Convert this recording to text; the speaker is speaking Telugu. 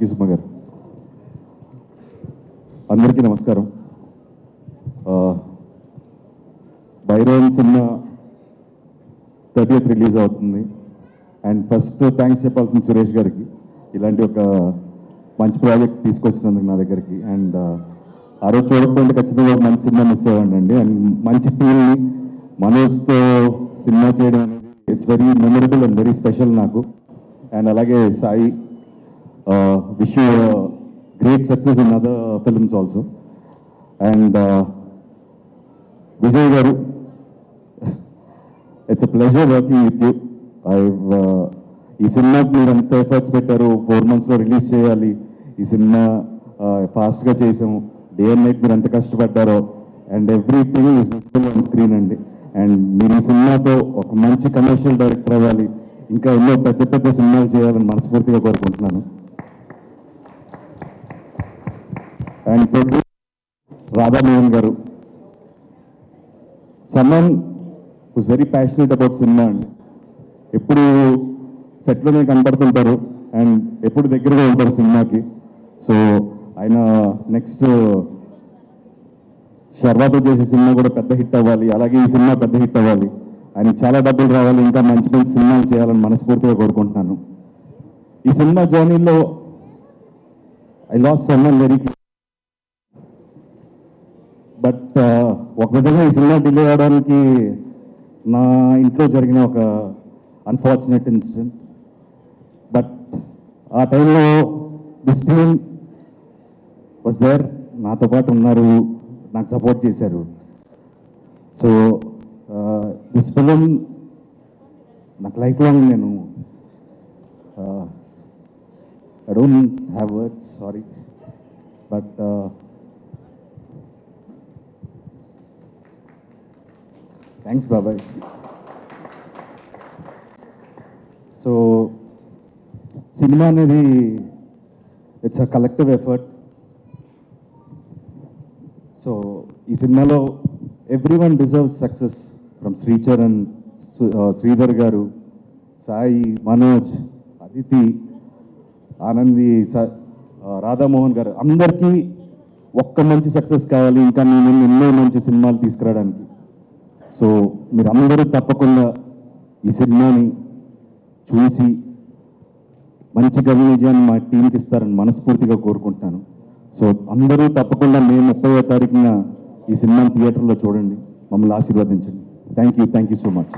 థ్యాంక్ యూ సుమ గారు. అందరికీ నమస్కారం. బైరోన్ సినిమా 30th రిలీజ్ అవుతుంది. అండ్ ఫస్ట్ థ్యాంక్స్ చెప్పాల్సింది సురేష్ గారికి, ఇలాంటి ఒక మంచి ప్రాజెక్ట్ తీసుకొచ్చినందుకు నా దగ్గరికి. అండ్ ఆ రోజు చూడకపోతే ఖచ్చితంగా ఒక మంచి సినిమా మిస్ అవ్వండి. అండ్ మంచి టీమ్ని మనోజ్తో సినిమా చేయడం అనేది it's very memorable and very special నాకు. అండ్ అలాగే Sai, wish you great success in other films also. And Vijay garu, it's a pleasure working with you. ఈ సినిమాకి మీరు ఎంత ఎఫర్ట్స్ పెట్టారు, 4 monthsలో రిలీజ్ చేయాలి, ఈ సినిమా ఫాస్ట్గా చేసాము, డే అండ్ నైట్ మీరు ఎంత కష్టపడ్డారో. And everything is visible on screen అండి. అండ్ మీరు ఈ సినిమాతో ఒక మంచి కమర్షియల్ డైరెక్టర్ అవ్వాలి, ఇంకా ఎన్నో పెద్ద పెద్ద సినిమాలు చేయాలని మనస్ఫూర్తిగా కోరుకుంటున్నాను. అండ్ ప్రొడ్యూసర్ రాధామోహన్ గారు, someone who's very passionate about cinema అండి. ఎప్పుడు సెట్లోనే కనపడుతుంటారు అండ్ ఎప్పుడు దగ్గరగా ఉంటారు సినిమాకి. సో ఆయన నెక్స్ట్ శర్వాతో చేసే సినిమా కూడా పెద్ద హిట్ అవ్వాలి, అలాగే ఈ సినిమా పెద్ద హిట్ అవ్వాలి, ఆయన చాలా డబ్బులు రావాలి, ఇంకా మంచి మంచి సినిమాలు చేయాలని మనస్ఫూర్తిగా కోరుకుంటున్నాను. ఈ సినిమా జర్నీలో I last someone very, but ఒక విధంగా ఈ సినిమా డిలే అవడానికి నా ఇంట్లో జరిగిన ఒక అన్ఫార్చునేట్ ఇన్సిడెంట్. బట్ ఆ టైంలో దిస్ టీమ్ వాజ్ దేర్, నాతో పాటు ఉన్నారు, నాకు సపోర్ట్ చేశారు. సో దిస్ ఫిలిం నాకు లైఫ్ లాంగ్, నేను I don't have words, sorry, but thanks బాబాయ్. సో సినిమా అనేది it's a collective effort. So ఈ సినిమాలో every one deserves success, from Sricharan, Sridhar గారు, సాయి, మనోజ్, అదితి, ఆనంది, రాధామోహన్ గారు, అందరికీ ఒక్క మంచి సక్సెస్ కావాలి, ఇంకా నేను ఎన్నో మంచి సినిమాలు తీసుకురావడానికి. సో మీరు అందరూ తప్పకుండా ఈ సినిమాని చూసి మంచి ఘన విజయాన్ని మా టీంకి ఇస్తారని మనస్ఫూర్తిగా కోరుకుంటున్నాను. సో అందరూ తప్పకుండా మే 30వ తారీఖున ఈ సినిమాని థియేటర్లో చూడండి, మమ్మల్ని ఆశీర్వదించండి. Thank you so much.